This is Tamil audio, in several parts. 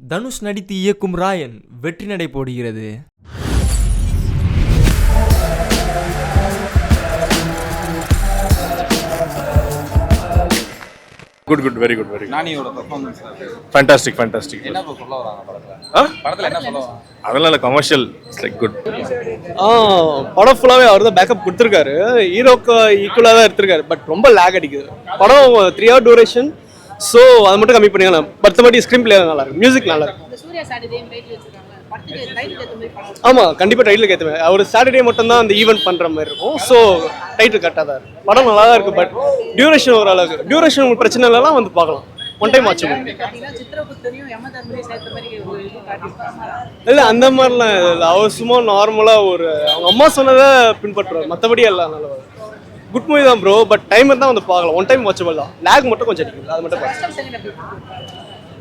தனுஷ் நடித்து இயக்கும் ராயன் வெற்றி நடை போடுகிறது. குட் வெரி குட் நானியோட பெர்ஃபார்மன்ஸ் ஃபேண்டாஸ்டிக் என்ன சொல்ல வராங்க படத்துல என்ன சொல்ல வராங்க? அதெல்லாம் கமர்ஷியல் இட்ஸ் லைக் குட். படம் ஃபுல்லாகவே அவர் தான் பேக்கப் கொடுத்துருக்காரு. ஹீரோக்கு ஈக்குவலாக தான் எடுத்திருக்காரு. பட் ரொம்ப லேக் அடிக்குது படம். 3 hour டியூரேஷன். ஸோ அதை மட்டும் கம்மி பண்ணிக்கலாம். மற்றபடி ஸ்க்ரீன் பிளே நல்லா இருக்கு, மியூசிக் நல்லா இருக்கு. ஆமாம், கண்டிப்பாக டைட்டில் ஏற்ற மாதிரி அவர் சாட்டர்டே மட்டும் தான் அந்த ஈவெண்ட் பண்ணுற மாதிரி இருக்கும். ஸோ டைட்டில் கரெக்டாக தான் இருக்கு. படம் நல்லா தான் இருக்கு. பட் டியூரேஷன் ஓரளவுக்கு டியூரேஷன் உங்களுக்கு பிரச்சனை இல்லைலாம் வந்து பார்க்கலாம். ஒன் டைம் ஆச்சு. இல்லை அந்த மாதிரிலாம் இல்லை. அவர் சும்மா நார்மலாக ஒரு அவங்க அம்மா சொன்னதை பின்பற்றுவார். மற்றபடி எல்லாம் நல்லா குட் மூவி தான் ப்ரோ. பட் டைம் தான் வந்து பார்க்கலாம். ஒன் டைம் வாட்சபிள் தான். லேக் மட்டும் கொஞ்சம் அடிக்குது, அது மட்டும்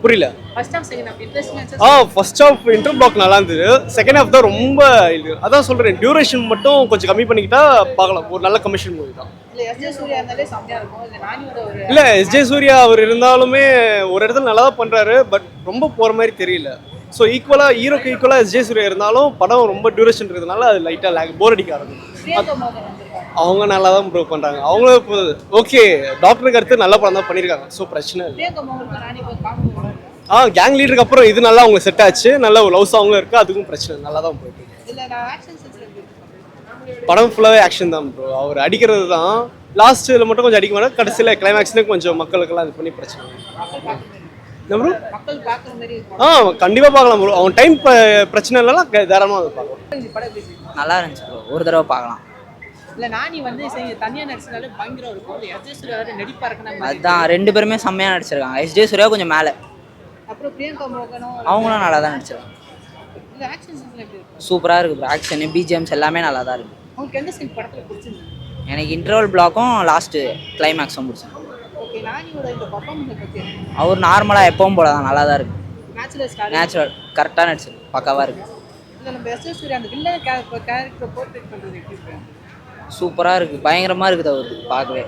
புரியல. ஃபர்ஸ்ட் ஹாஃப் இன்டர் பிளாக் நல்லா இருந்தது. செகண்ட் ஹாஃப் தான் ரொம்ப இது. அதான் சொல்றேன், டியூரேஷன் மட்டும் கொஞ்சம் கம்மி பண்ணிக்கிட்டா பார்க்கலாம். ஒரு நல்ல கமர்ஷியல் மூவி தான். இல்ல எஸ்ஜே சூர்யா அவர் இருந்தாலுமே ஒரு இடத்துல நல்லா தான் பண்றாரு. பட் ரொம்ப போற மாதிரி தெரியல. ஸோ ஈக்குவலா ஹீரோக்கு ஈக்குவலா எஸ்ஜே சூர்யா இருந்தாலும் படம் ரொம்ப டியூரேஷன் இருக்கிறதுனால அது லைட்டா லேக் போர் அடிக்க ஆரம்பிக்கும். அவங்க நல்லா தான் ப்ரூவ் பண்றாங்க. அவங்களும் ஓகே டாக்டருக்கு அடுத்து நல்ல படம் தான் பண்ணியிருக்காங்க. ஸோ பிரச்சனை இல்லை. கேங் லீடருக்கு அப்புறம் இது நல்லா அவங்களுக்கு செட் ஆச்சு. நல்ல ஒரு லவ் சாங்கும் இருக்கு. அதுக்கும் பிரச்சனை நல்லா தான் போயிட்டு. படம் ஃபுல்லாகவே ஆக்ஷன் தான் ப்ரோ. அவர் அடிக்கிறது தான். லாஸ்ட்டில் மட்டும் கொஞ்சம் அடிக்க மாட்டோம். கடைசியில் கிளைமேக்ஸ்லேயும் கொஞ்சம் மக்களுக்கெல்லாம் இது பண்ணி பிரச்சனை ப்ரோ. கண்டிப்பாக பார்க்கலாம் ப்ரோ. அவன் டைம் பிரச்சனை இல்லைலாம் தாராளமாக அதை பார்க்கலாம். நல்லா இருந்துச்சு ப்ரோ, ஒரு தடவை பார்க்கலாம். அதுதான் 2 பேருமே செம்மையாக நடிச்சிருக்காங்க. எஸ்ஜே சூர்யா கொஞ்சம் மேலே, அவங்களும் நல்லா தான் நடிச்சிருக்காங்க. சூப்பராக இருக்குது ப்ரோ. ஆக்ஷனு பிஜிஎம்ஸ் எல்லாமே நல்லா தான் இருக்குது. எனக்கு இன்டர்வல் பிளாக்கும் லாஸ்ட்டு கிளைமேக்ஸும் பிடிச்சேன். அவர் நார்மலாக எப்பவும் போல தான் நல்லா தான் இருக்குது. நேச்சுரல் கரெக்டாக நடிச்சு பக்காவாக இருக்குது. சூப்பராக இருக்குது, பயங்கரமாக இருக்குது அவர் பார்க்கவே.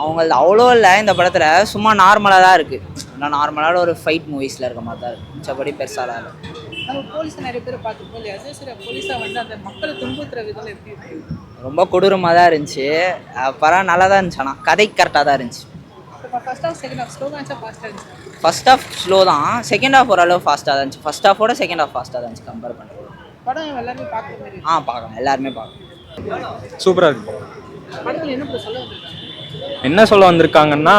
அவங்களது அவ்வளோ இல்லை இந்த படத்தில். சும்மா நார்மலாக தான் இருக்குது. நான் நார்மலான ஒரு ஃபைட் மூவிஸில் இருக்க மாதிரி தான் இருக்குது. மிச்சபடி பெருசாக இல்லை. ரொம்ப கொடூரமாக தான் இருந்துச்சு. படம் நல்லா தான் இருந்துச்சு. ஆனால் கதை கரெக்டாக தான் இருந்துச்சு. ஃபர்ஸ்ட் ஹாஃப் ஸ்லோ தான். செகண்ட் ஹாஃப் ஓரளவு ஃபாஸ்ட்டாக தான் இருந்துச்சு. ஃபர்ஸ்ட் ஹாஃபோட செகண்ட் ஹாஃப் ஃபாஸ்ட்டாக தான் இருந்துச்சு கம்பேர் பண்ணுறது. பார்க்கலாம், எல்லாருமே பார்க்கலாம். சூப்பராக இருக்கு. என்ன சொல்ல வந்திருக்காங்கன்னா,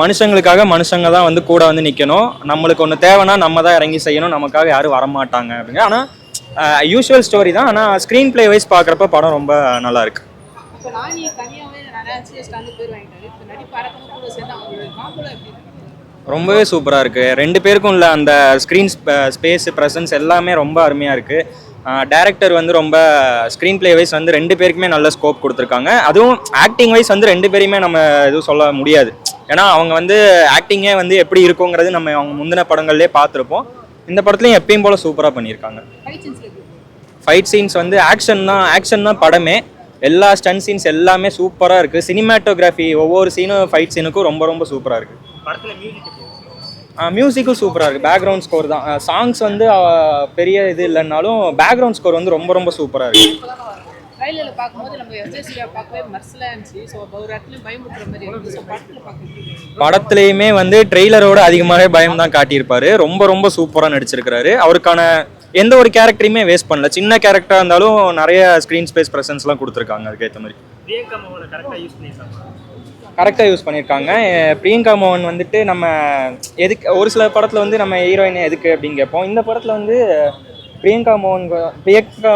மனுஷங்களுக்காக மனுஷங்க தான் வந்து கூட வந்து நிற்கணும். நம்மளுக்கு ஒன்று தேவைன்னா நம்ம தான் இறங்கி செய்யணும். நமக்காக யாரும் வரமாட்டாங்க அப்படிங்க. ஆனால் யூஷுவல் ஸ்டோரி தான். ஆனால் ஸ்க்ரீன் பிளே வைஸ் பார்க்குறப்ப படம் ரொம்ப நல்லா இருக்கு. ரொம்பவே சூப்பராக இருக்குது. 2 பேருக்கும் உள்ள அந்த ஸ்க்ரீன் ஸ்பேஸ் ப்ரெசன்ஸ் எல்லாமே ரொம்ப அருமையாக இருக்குது. டைரக்டர் வந்து ரொம்ப ஸ்க்ரீன் பிளே வைஸ் வந்து 2 பேருக்குமே நல்ல ஸ்கோப் கொடுத்துருக்காங்க. அதுவும் ஆக்டிங் வைஸ் வந்து 2 பேரையுமே நம்ம எதுவும் சொல்ல முடியாது. ஏன்னா அவங்க வந்து ஆக்டிங்கே வந்து எப்படி இருக்குங்கிறது நம்ம அவங்க முந்தின படங்கள்லேயே பார்த்துருப்போம். இந்த படத்துலையும் எப்பயும் போல் சூப்பராக பண்ணியிருக்காங்க. ஃபைட் சீன்ஸ் வந்து ஆக்ஷன் தான் படமே. எல்லா ஸ்டன் சீன்ஸ் எல்லாமே சூப்பராக இருக்குது. சினிமாட்டோகிராஃபி ஒவ்வொரு சீனும் ஃபைட் சீனுக்கும் ரொம்ப ரொம்ப சூப்பராக இருக்குது. மியூசிக்கும் சூப்பராக இருக்குது. பேக்ரவுண்ட் ஸ்கோர் தான். சாங்ஸ் வந்து பெரிய இது இல்லைன்னாலும் பேக்ரவுண்ட் ஸ்கோர் வந்து ரொம்ப ரொம்ப சூப்பராக இருக்குது. படத்துலையுமே வந்து ட்ரெய்லரோட அதிகமாகவே பயம் தான் காட்டியிருப்பாரு. ரொம்ப ரொம்ப சூப்பராக நடிச்சிருக்கிறாரு. அவருக்கான எந்த ஒரு கேரக்டரையுமே வேஸ்ட் பண்ணல. சின்ன கேரக்டராக இருந்தாலும் நிறைய ஸ்க்ரீன் ஸ்பேஸ் ப்ரெசன்ஸ்லாம் கொடுத்துருக்காங்க. அதுக்கேற்ற மாதிரி கரெக்டாக யூஸ் பண்ணியிருக்காங்க. பிரியங்கா மோகன் வந்துட்டு நம்ம எதுக்கு ஒரு சில படத்தில் வந்து நம்ம ஹீரோயினை எதுக்கு அப்படின்னு கேட்போம். இந்த படத்தில் வந்து பிரியங்கா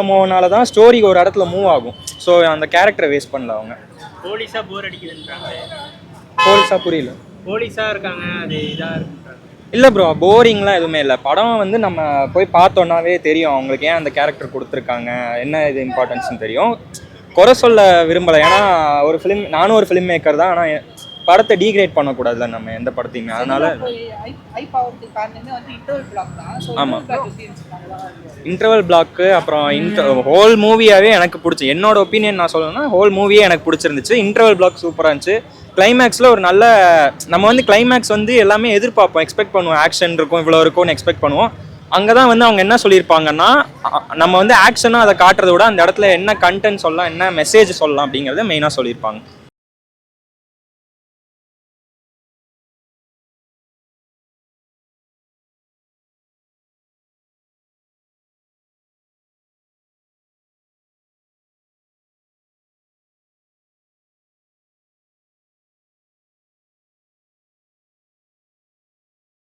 மோகனால தான் ஸ்டோரி ஒரு இடத்துல மூவ் ஆகும். ஸோ அந்த கேரக்டரை வேஸ்ட் பண்ணல அவங்க. போலீஸாக போர் அடிக்குதுன்றாங்க. போலீஸாக புரியல. போலீஸாக இருக்காங்க, அது இதாக இருக்கு. இல்லை ப்ரோ, போரிங்லாம் எதுவுமே இல்லை. படம் வந்து நம்ம போய் பார்த்தோன்னாவே தெரியும் அவங்களுக்கு ஏன் அந்த கேரக்டர் கொடுத்துருக்காங்க, என்ன இது இம்பார்ட்டன்ஸ்னு தெரியும். குறை சொல்ல விரும்பலை. ஏன்னா நானும் ஒரு ஃபிலிம் மேக்கர் தான். ஆனால் படத்தை டீக்ரேட் பண்ணக்கூடாதுல்ல நம்ம எந்த படத்தையுமே. அதனால ஆமாம், இன்டர்வல் பிளாக்கு அப்புறம் ஹோல் மூவியாகவே எனக்கு பிடிச்சி, என்னோட ஒப்பீனியன் நான் சொல்லணும்னா ஹோல் மூவியே எனக்கு பிடிச்சிருந்துச்சு. இன்டர்வல் பிளாக் சூப்பராக இருந்துச்சு. கிளைமேக்ஸில் ஒரு நல்ல நம்ம வந்து கிளைமேக்ஸ் வந்து எல்லாமே எதிர்பார்ப்போம், எக்ஸ்பெக்ட் பண்ணுவோம், ஆக்ஷன் இருக்கும் இவ்வளோ இருக்கும்னு எக்ஸ்பெக்ட் பண்ணுவோம். அங்கே தான் வந்து அவங்க என்ன சொல்லியிருப்பாங்கன்னா நம்ம வந்து ஆக்ஷனாக அதை காட்டுறத விட அந்த இடத்துல என்ன கண்டென்ட் சொல்லலாம், என்ன மெசேஜ் சொல்லலாம் அப்படிங்கிறத மெயினாக சொல்லியிருப்பாங்க.